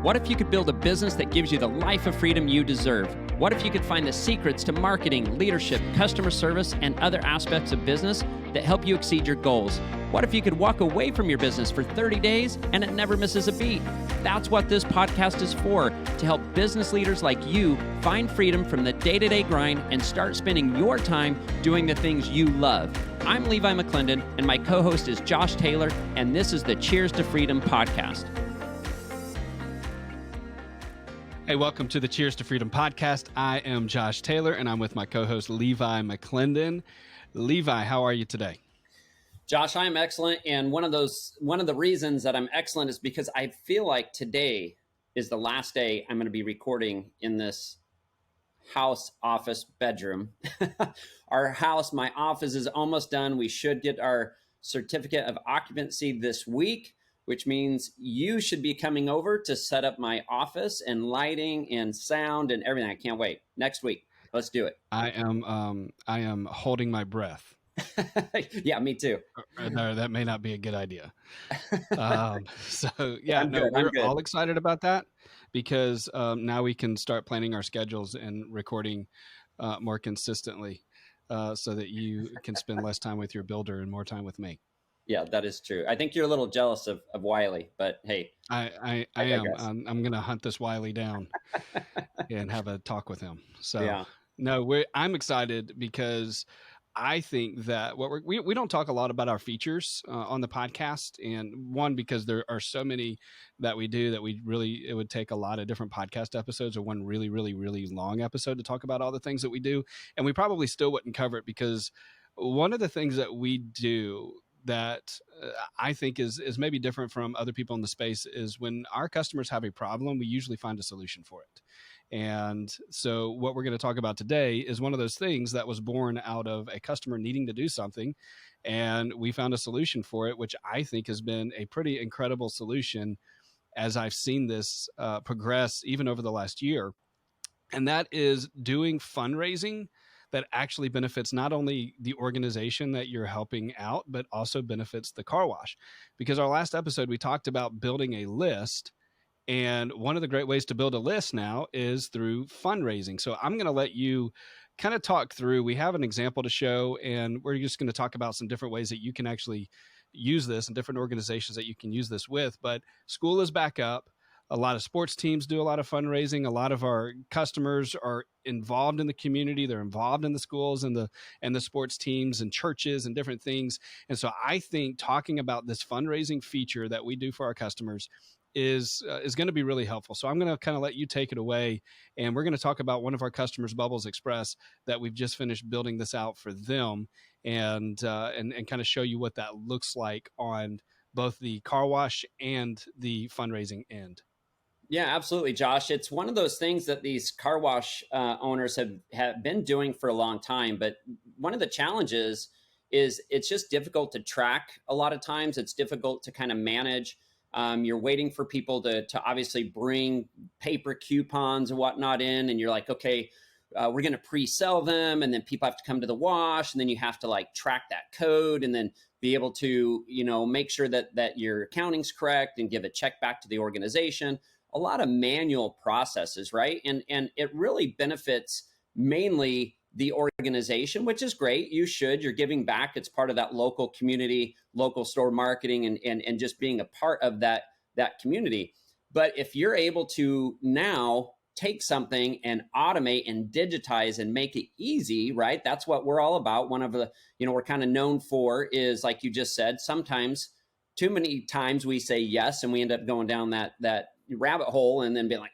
What if you could build a business that gives you the life of freedom you deserve? What if you could find the secrets to marketing, leadership, customer service, and other aspects of business that help you exceed your goals? What if you could walk away from your business for 30 days and it never misses a beat? That's what this podcast is for, to help business leaders like you find freedom from the day-to-day grind and start spending your time doing the things you love. I'm Levi McClendon, and my co-host is Josh Taylor, and this is the Cheers to Freedom podcast. Hey, welcome to the Cheers to Freedom podcast. I am Josh Taylor, and I'm with my co-host Levi McClendon. Levi, how are you today? Josh, I'm excellent, and one of the reasons that I'm excellent is because I feel like today is the last day I'm going to be recording in this house, office, bedroom. My office is almost done. We should get our certificate of occupancy this week, which means you should be coming over to set up my office and lighting and sound and everything. I can't wait. Next week. Let's do it. I am holding my breath. Yeah, me too. No, that may not be a good idea. We're good. all excited about that because now we can start planning our schedules and recording more consistently so that you can spend less time with your builder and more time with me. Yeah, that is true. I think you're a little jealous of Wiley, but hey. I am. I'm going to hunt this Wiley down and have a talk with him. So, yeah. No, I'm excited because I think that we don't talk a lot about our features on the podcast. And one, because there are so many that we do that it would take a lot of different podcast episodes or one really, really, really long episode to talk about all the things that we do. And we probably still wouldn't cover it because one of the things that we do that I think is maybe different from other people in the space is when our customers have a problem, we usually find a solution for it. And so what we're going to talk about today is one of those things that was born out of a customer needing to do something. And we found a solution for it, which I think has been a pretty incredible solution as I've seen this progress even over the last year. And that is doing fundraising that actually benefits not only the organization that you're helping out, but also benefits the car wash. Because our last episode, we talked about building a list. And one of the great ways to build a list now is through fundraising. So I'm going to let you kind of talk through. We have an example to show, and we're just going to talk about some different ways that you can actually use this and different organizations that you can use this with. But school is back up. A lot of sports teams do a lot of fundraising. A lot of our customers are involved in the community. They're involved in the schools and the sports teams and churches and different things. And so I think talking about this fundraising feature that we do for our customers is going to be really helpful. So I'm going to kind of let you take it away, and we're going to talk about one of our customers, Bubbles Express, that we've just finished building this out for them, and kind of show you what that looks like on both the car wash and the fundraising end. Yeah, absolutely, Josh. It's one of those things that these car wash owners have been doing for a long time. But one of the challenges is it's just difficult to track a lot of times. It's difficult to kind of manage. You're waiting for people to obviously bring paper coupons and whatnot in. And you're like, okay, we're going to pre-sell them. And then people have to come to the wash. And then you have to like track that code and then be able to, make sure that your accounting's correct and give a check back to the organization. A lot of manual processes, right? And it really benefits mainly the organization, which is great. You're giving back. It's part of that local community, local store marketing, and just being a part of that community. But if you're able to now take something and automate and digitize and make it easy, right? That's what we're all about. One of the, we're kind of known for is, like you just said, sometimes too many times we say yes and we end up going down that rabbit hole and then being like,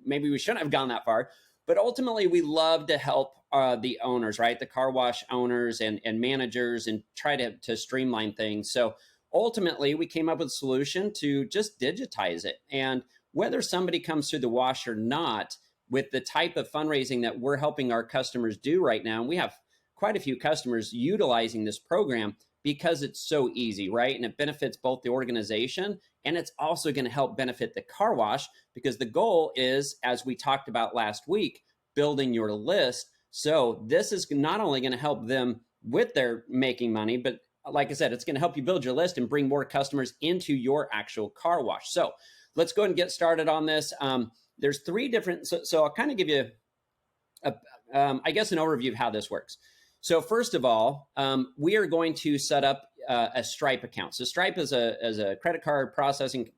maybe we shouldn't have gone that far. But ultimately, we love to help the owners, right? The car wash owners and managers, and try to streamline things. So ultimately, we came up with a solution to just digitize it. And whether somebody comes through the wash or not, with the type of fundraising that we're helping our customers do right now, and we have quite a few customers utilizing this program because it's so easy, right? And it benefits both the organization, and it's also going to help benefit the car wash, because the goal is, as we talked about last week, building your list. So this is not only going to help them with their making money, but like I said, it's going to help you build your list and bring more customers into your actual car wash. So let's go ahead and get started on this. There's three different, so I'll kind of give you, I guess, an overview of how this works. So first of all, we are going to set up a Stripe account. So Stripe is a credit card processing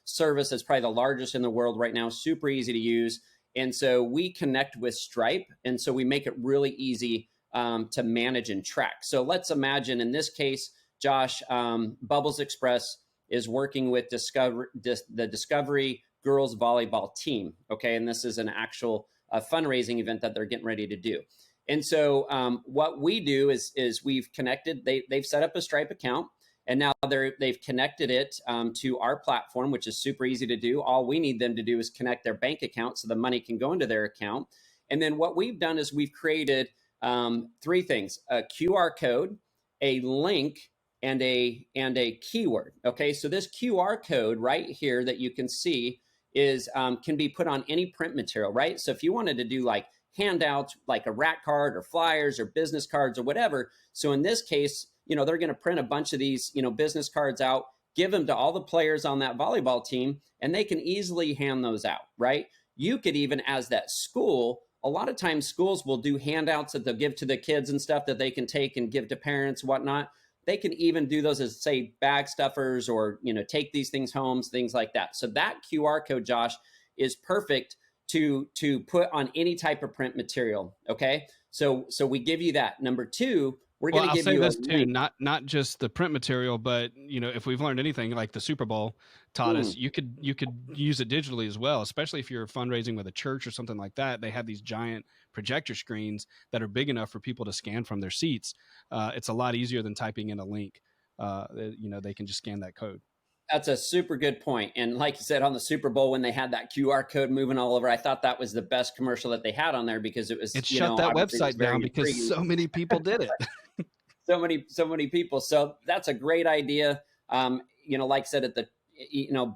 service that's probably the largest in the world right now, super easy to use. And so we connect with Stripe, and so we make it really easy to manage and track. So let's imagine in this case, Josh, Bubbles Express is working with the Discovery Girls Volleyball team, okay? And this is an actual fundraising event that they're getting ready to do. And so what we do is we've connected, they've set up a Stripe account, and now they've connected it to our platform, which is super easy to do. All we need them to do is connect their bank account so the money can go into their account. And then what we've done is we've created three things: a QR code, a link, and a keyword. Okay, so this QR code right here that you can see is can be put on any print material, right? So if you wanted to do like handouts, like a rat card or flyers or business cards or whatever. So in this case, they're going to print a bunch of these, business cards out, give them to all the players on that volleyball team, and they can easily hand those out, right? You could even, as that school, a lot of times schools will do handouts that they'll give to the kids and stuff that they can take and give to parents, whatnot. They can even do those as, say, bag stuffers or, take these things home, things like that. So that QR code, Josh, is perfect to put on any type of print material. Okay. So we give you that. Number two, we're going to give you this too, not just the print material, but if we've learned anything, like the Super Bowl taught us, you could use it digitally as well, especially if you're fundraising with a church or something like that. They have these giant projector screens that are big enough for people to scan from their seats. It's a lot easier than typing in a link. They can just scan that code. That's a super good point. And like you said, on the Super Bowl, when they had that QR code moving all over, I thought that was the best commercial that they had on there, because it shut that website down because so many people did it. so many people. So that's a great idea. Like I said, at the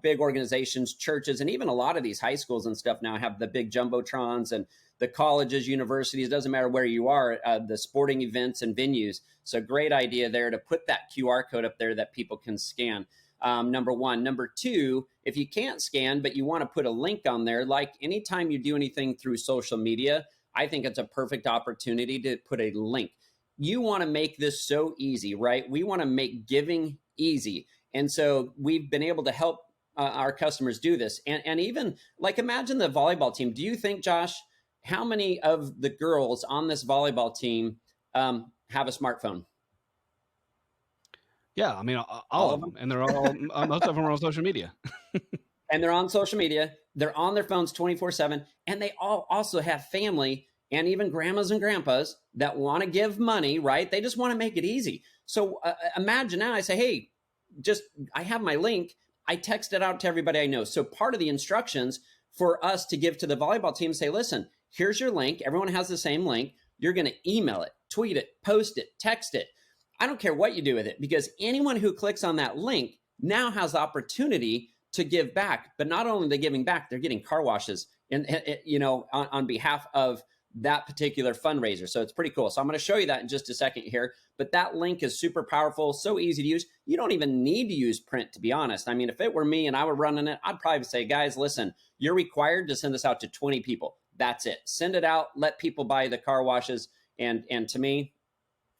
big organizations, churches, and even a lot of these high schools and stuff now have the big jumbotrons, and the colleges, universities, doesn't matter where you are, the sporting events and venues. So great idea there to put that QR code up there that people can scan. Number one. Number two, if you can't scan, but you want to put a link on there, like anytime you do anything through social media, I think it's a perfect opportunity to put a link. You want to make this so easy, right? We want to make giving easy. And so we've been able to help our customers do this. And even like, imagine the volleyball team. Do you think, Josh, how many of the girls on this volleyball team have a smartphone? Yeah, I mean, all of them. And they're all, most of them are on social media. And they're on social media. They're on their phones 24/7. And they all also have family and even grandmas and grandpas that want to give money, right? They just want to make it easy. So imagine now I say, hey, I have my link. I text it out to everybody I know. So part of the instructions for us to give to the volleyball team, say, listen, here's your link. Everyone has the same link. You're going to email it, tweet it, post it, text it. I don't care what you do with it, because anyone who clicks on that link now has the opportunity to give back. But not only are they giving back, they're getting car washes on behalf of that particular fundraiser. So it's pretty cool. So I'm going to show you that in just a second here. But that link is super powerful, so easy to use. You don't even need to use print, to be honest. I mean, if it were me and I were running it, I'd probably say, guys, listen, you're required to send this out to 20 people. That's it. Send it out. Let people buy the car washes. And to me,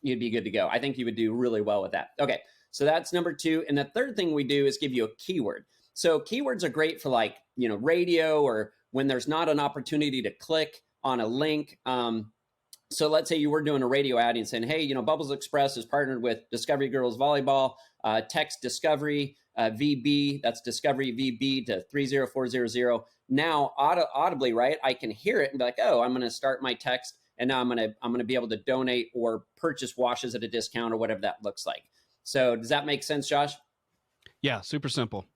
you'd be good to go. I think you would do really well with that. Okay, so that's number two. And the third thing we do is give you a keyword. So keywords are great for radio, or when there's not an opportunity to click on a link. So let's say you were doing a radio ad and saying, hey, Bubbles Express is partnered with Discovery Girls Volleyball. Text Discovery VB, that's Discovery VB to 30400. Now audibly, right, I can hear it and be like, oh, I'm going to start my text. And now I'm gonna be able to donate or purchase washes at a discount or whatever that looks like. So does that make sense, Josh? Yeah, super simple.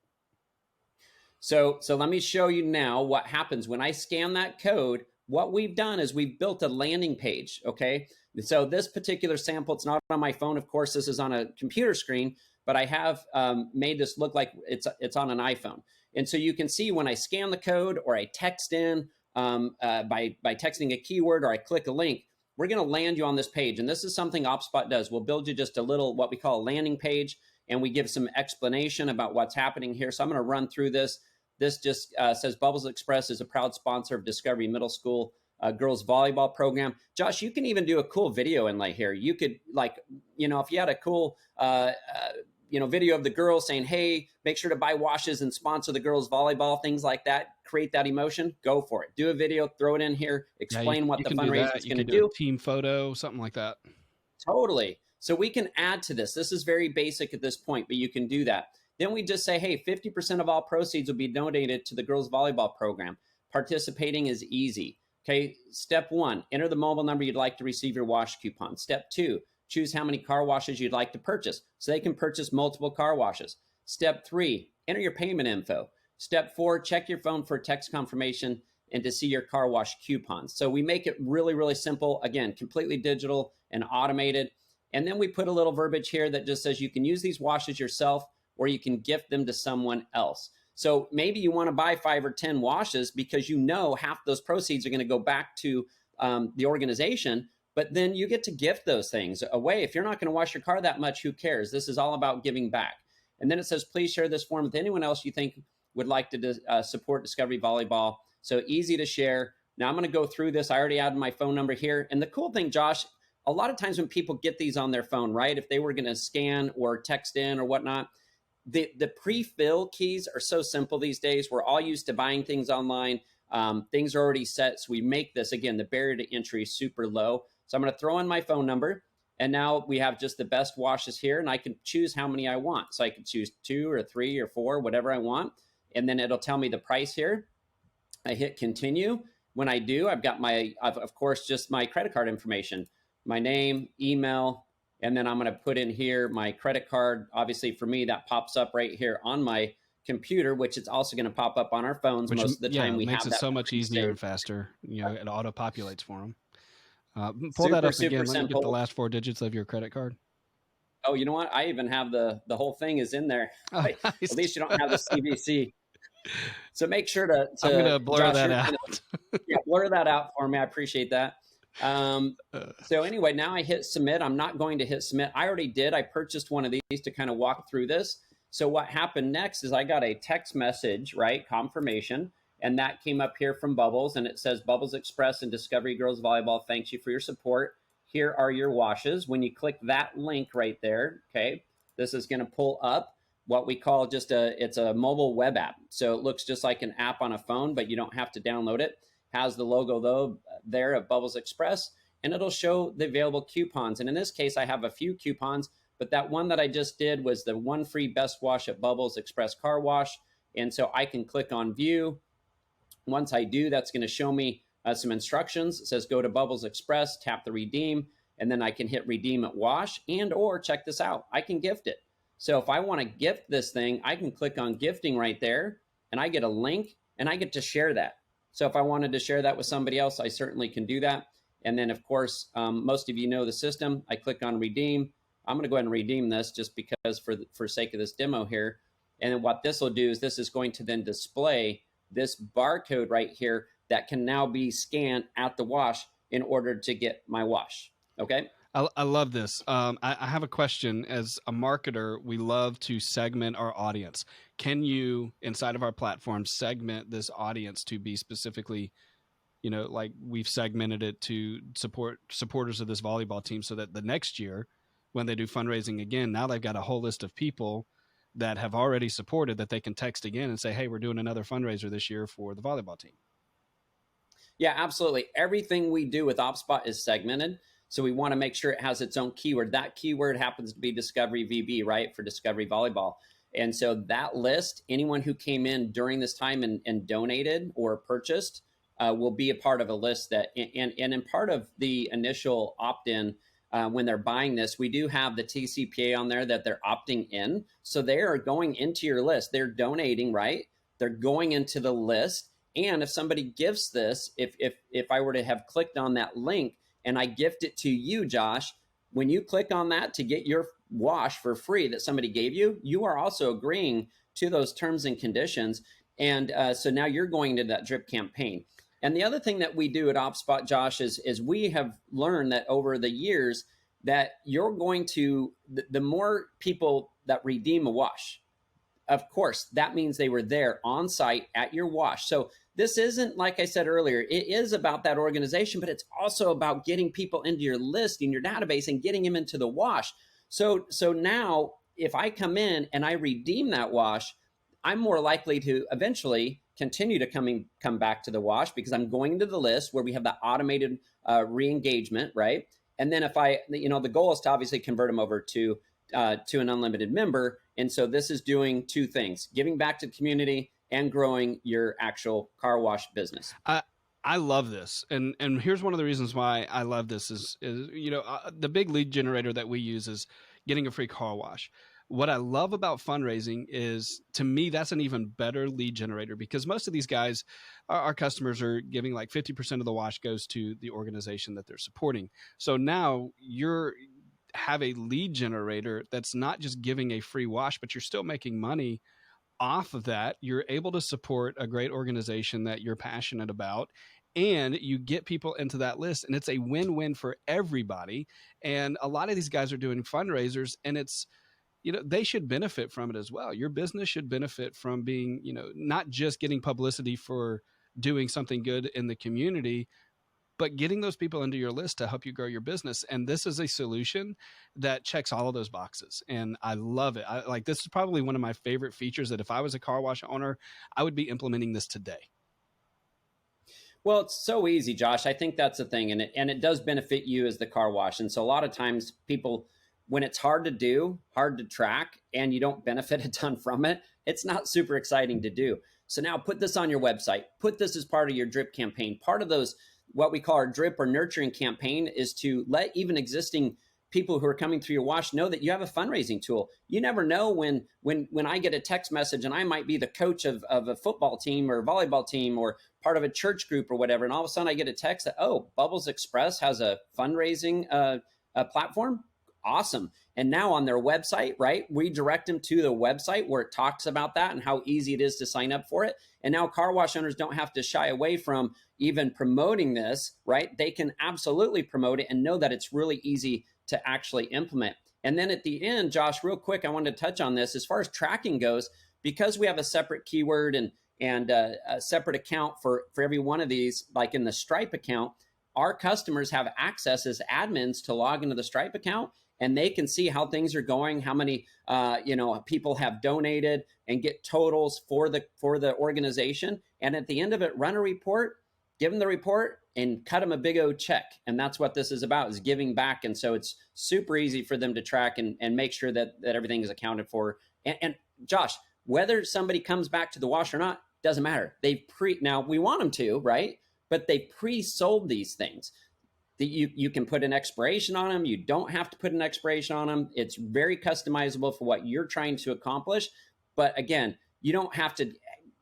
So let me show you now what happens when I scan that code. What we've done is we've built a landing page, okay? So this particular sample, it's not on my phone, of course, this is on a computer screen, but I have made this look like it's on an iPhone. And so you can see when I scan the code or I text in, by texting a keyword or I click a link, we're going to land you on this page. And this is something OpSpot does. We'll build you just a little, what we call a landing page, and we give some explanation about what's happening here. So I'm going to run through this. This just says Bubbles Express is a proud sponsor of Discovery Middle School girls volleyball program. Josh, you can even do a cool video inlay here. You could, like, if you had a cool video of the girls saying, hey, make sure to buy washes and sponsor the girls volleyball, things like that, create that emotion, go for it. Do a video, throw it in here, explain what the fundraiser is going to do. Team photo, something like that. Totally. So we can add to this. This is very basic at this point, but you can do that. Then we just say, hey, 50% of all proceeds will be donated to the girls volleyball program. Participating is easy. Okay, step 1, enter the mobile number you'd like to receive your wash coupon. Step 2, choose how many car washes you'd like to purchase so they can purchase multiple car washes. Step 3, enter your payment info. Step 4, check your phone for text confirmation and to see your car wash coupons. So we make it really, really simple. Again, completely digital and automated. And then we put a little verbiage here that just says you can use these washes yourself or you can gift them to someone else. So maybe you want to buy 5 or 10 washes because half those proceeds are going to go back to the organization, but then you get to gift those things away. If you're not going to wash your car that much, who cares? This is all about giving back. And then it says, please share this form with anyone else you think would like to support Discovery Volleyball. So easy to share. Now I'm going to go through this. I already added my phone number here. And the cool thing, Josh, a lot of times when people get these on their phone, right, if they were going to scan or text in or whatnot, the pre-fill keys are so simple these days. We're all used to buying things online. Things are already set. So we make this, again, the barrier to entry super low. So I'm going to throw in my phone number. And now we have just the best washes here. And I can choose how many I want. So I can choose 2 or 3 or 4, whatever I want. And then it'll tell me the price here. I hit continue. When I do, I've got of course, just my credit card information, my name, email, and then I'm going to put in here my credit card. Obviously, for me, that pops up right here on my computer, which is also going to pop up on our phones most of the time. We makes it so much easier and faster. It auto populates for them. Pull that up again. Let me get the last 4 digits of your credit card. Oh, you know what? I even have the whole thing is in there. Oh, nice. At least you don't have the CVC. So make sure to I'm going to blur that out. Blur that out for me. I appreciate that. So anyway, now I hit submit. I'm not going to hit submit. I already did. I purchased one of these to kind of walk through this. So what happened next is I got a text message, right? Confirmation. And that came up here from Bubbles. And it says, Bubbles Express and Discovery Girls Volleyball, thanks you for your support. Here are your washes. When you click that link right there, okay, this is going to pull up what we call it's a mobile web app. So it looks just like an app on a phone, but you don't have to download it. Has the logo though there of Bubbles Express, and it'll show the available coupons. And in this case, I have a few coupons, but that one that I just did was the 1 free best wash at Bubbles Express car wash. And so I can click on view. Once I do, that's going to show me some instructions. It says go to Bubbles Express, tap the redeem, and then I can hit redeem at wash, and or check this out, I can gift it. So if I want to gift this thing, I can click on gifting right there, and I get a link, and I get to share that. So if I wanted to share that with somebody else, I certainly can do that. And then, of course, most of you know the system. I click on redeem. I'm going to go ahead and redeem this just because for sake of this demo here. And then what this will do is this is going to then display this barcode right here that can now be scanned at the wash in order to get my wash. Okay. I love this. I have a question. As a marketer, we love to segment our audience. Can you, inside of our platform, segment this audience to be specifically, like we've segmented it to supporters of this volleyball team, so that the next year when they do fundraising again, now they've got a whole list of people that have already supported that they can text again and say, hey, we're doing another fundraiser this year for the volleyball team. Yeah, absolutely. Everything we do with OpSpot is segmented. So we want to make sure it has its own keyword. That keyword happens to be Discovery VB, right, for Discovery Volleyball. And so that list, anyone who came in during this time and donated or purchased will be a part of a list that, and in part of the initial opt-in, when they're buying this, we do have the TCPA on there that they're opting in. So they are going into your list. They're donating, right? They're going into the list. And if somebody gifts this, if I were to have clicked on that link, and I gift it to you, Josh, when you click on that to get your wash for free that somebody gave you, you are also agreeing to those terms and conditions. And so now you're going to that drip campaign. And the other thing that we do at OpSpot, Josh, is we have learned that over the years that you're going to, the more people that redeem a wash, of course, that means they were there on site at your wash. So this isn't, like I said earlier, it is about that organization, but it's also about getting people into your list, in your database, and getting them into the wash. So now if I come in and I redeem that wash, I'm more likely to eventually continue to come back to the wash because I'm going into the list where we have that automated re-engagement, right? And then if I, the goal is to obviously convert them over to an unlimited member. And so this is doing two things: giving back to the community and growing your actual car wash business. I love this, and here's one of the reasons why I love this is the big lead generator that we use is getting a free car wash. What I love about fundraising is, to me, that's an even better lead generator, because most of these guys, our customers, are giving like 50% of the wash goes to the organization that they're supporting. So now you're have a lead generator that's not just giving a free wash, but you're still making money off of that. You're able to support a great organization that you're passionate about, and you get people into that list, and it's a win-win for everybody. And a lot of these guys are doing fundraisers, and it's, they should benefit from it as well. Your business should benefit from being, not just getting publicity for doing something good in the community, but getting those people into your list to help you grow your business. And this is a solution that checks all of those boxes. And I love it. This is probably one of my favorite features, that if I was a car wash owner, I would be implementing this today. Well, it's so easy, Josh. I think that's the thing. And it does benefit you as the car wash. And so a lot of times people, when it's hard to do, hard to track, and you don't benefit a ton from it, it's not super exciting to do. So now put this on your website, put this as part of your drip campaign. Part of those, what we call our drip or nurturing campaign, is to let even existing people who are coming through your wash know that you have a fundraising tool. You never know when I get a text message, and I might be the coach of a football team or a volleyball team or part of a church group or whatever, and all of a sudden I get a text that, oh, Bubbles Express has a fundraising platform. Awesome. And now on their website, right, we direct them to the website where it talks about that and how easy it is to sign up for it. And now car wash owners don't have to shy away from even promoting this, right? They can absolutely promote it and know that it's really easy to actually implement. And then at the end, Josh, real quick, I wanted to touch on this as far as tracking goes, because we have a separate keyword and a separate account for every one of these, like in the Stripe account. Our customers have access as admins to log into the Stripe account, and they can see how things are going, how many people have donated, and get totals for the organization. And at the end of it, run a report, give them the report, and cut them a big old check. And that's what this is about, is giving back. And so it's super easy for them to track and make sure that everything is accounted for. And Josh, whether somebody comes back to the wash or not, doesn't matter. Now we want them to, right? But they pre-sold these things. You can put an expiration on them. You don't have to put an expiration on them. It's very customizable for what you're trying to accomplish. But again, you don't have to,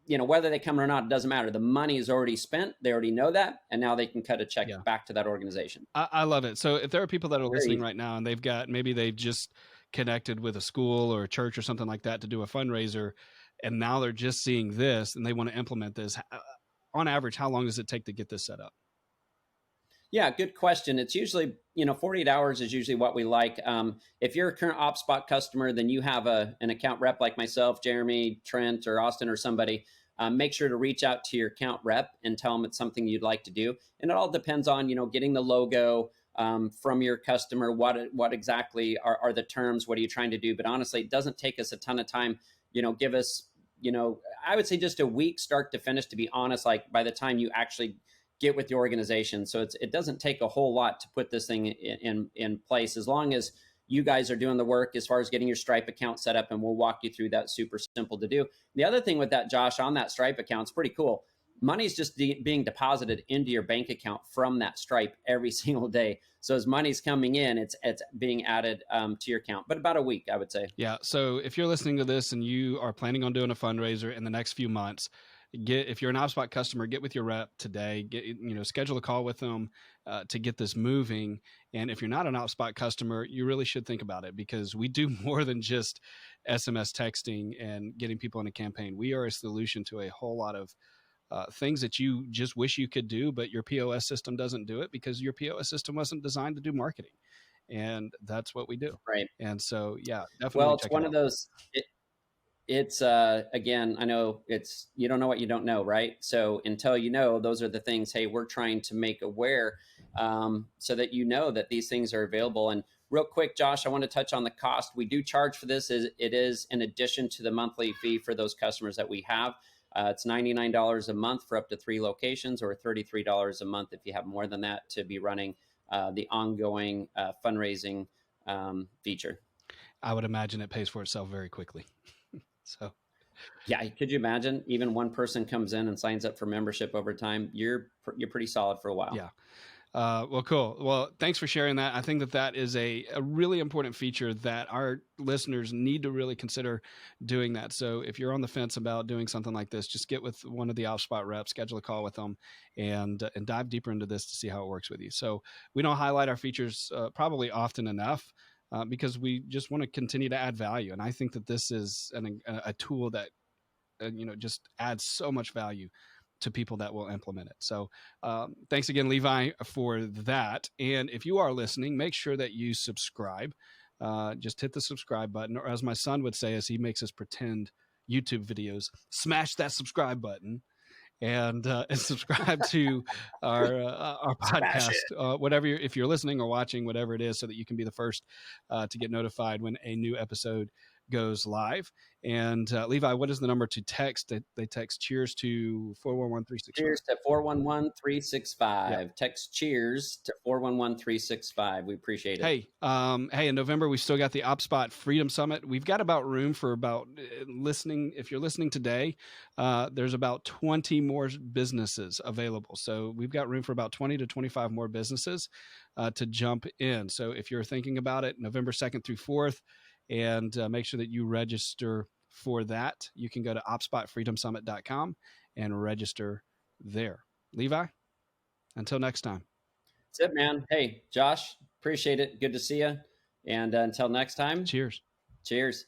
whether they come or not, it doesn't matter. The money is already spent. They already know that. And now they can cut a check back to that organization. I love it. So if there are people that are listening right now, and they've just connected with a school or a church or something like that to do a fundraiser, and now they're just seeing this and they want to implement this, on average, how long does it take to get this set up? Yeah, good question. It's usually, 48 hours is usually what we like. If you're a current OpSpot customer, then you have an account rep like myself, Jeremy, Trent, or Austin, or somebody. Make sure to reach out to your account rep and tell them it's something you'd like to do. And it all depends on, getting the logo from your customer. What exactly are the terms? What are you trying to do? But honestly, it doesn't take us a ton of time. Give us, I would say just a week start to finish, to be honest, like by the time you actually get with the organization. So it doesn't take a whole lot to put this thing in place, as long as you guys are doing the work as far as getting your Stripe account set up, and we'll walk you through that. Super simple to do. The other thing with that, Josh, on that Stripe account, it's pretty cool. Money's just being deposited into your bank account from that Stripe every single day. So as money's coming in, it's being added to your account, but about a week, I would say. Yeah. So if you're listening to this and you are planning on doing a fundraiser in the next few months, if you're an OpSpot customer, get with your rep today. Schedule a call with them to get this moving. And if you're not an OpSpot customer, you really should think about it, because we do more than just SMS texting and getting people in a campaign. We are a solution to a whole lot of things that you just wish you could do, but your POS system doesn't do it, because your POS system wasn't designed to do marketing. And that's what we do. Right. And so, yeah, definitely. Well, it's one of those. it's again, I know it's, you don't know what you don't know, right? So until you know, those are the things, hey, we're trying to make aware, so that you know that these things are available. And real quick, Josh, I want to touch on the cost. We do charge for this. It is in addition to the monthly fee for those customers that we have. It's $99 a month for up to 3 locations, or $33 a month if you have more than that, to be running the ongoing fundraising feature. I would imagine it pays for itself very quickly. So, yeah, could you imagine? Even one person comes in and signs up for membership over time, you're pretty solid for a while. Yeah. Well, cool. Well, thanks for sharing that. I think that is a really important feature that our listeners need to really consider doing that. So if you're on the fence about doing something like this, just get with one of the OpSpot reps, schedule a call with them, and dive deeper into this to see how it works with you. So we don't highlight our features probably often enough, because we just want to continue to add value. And I think that this is a tool that just adds so much value to people that will implement it. So thanks again, Levi, for that. And if you are listening, make sure that you subscribe. Just hit the subscribe button, or as my son would say, as he makes us pretend YouTube videos, smash that subscribe button. And subscribe to our podcast, whatever if you're listening or watching, whatever it is, so that you can be the first to get notified when a new episode goes live. And Levi, what is the number to text? They text cheers to 411-365. Cheers to 411-365. Yep. Text cheers to 411-365. We appreciate it. Hey, in November, we still got the OpSpot Freedom Summit. We've got about room for about listening. If you're listening today, there's about 20 more businesses available. So we've got room for about 20 to 25 more businesses to jump in. So if you're thinking about it, November 2nd through 4th, and make sure that you register for that. You can go to opspotfreedomsummit.com and register there. Levi, until next time. That's it, man. Hey, Josh, appreciate it. Good to see you. And until next time, cheers. Cheers.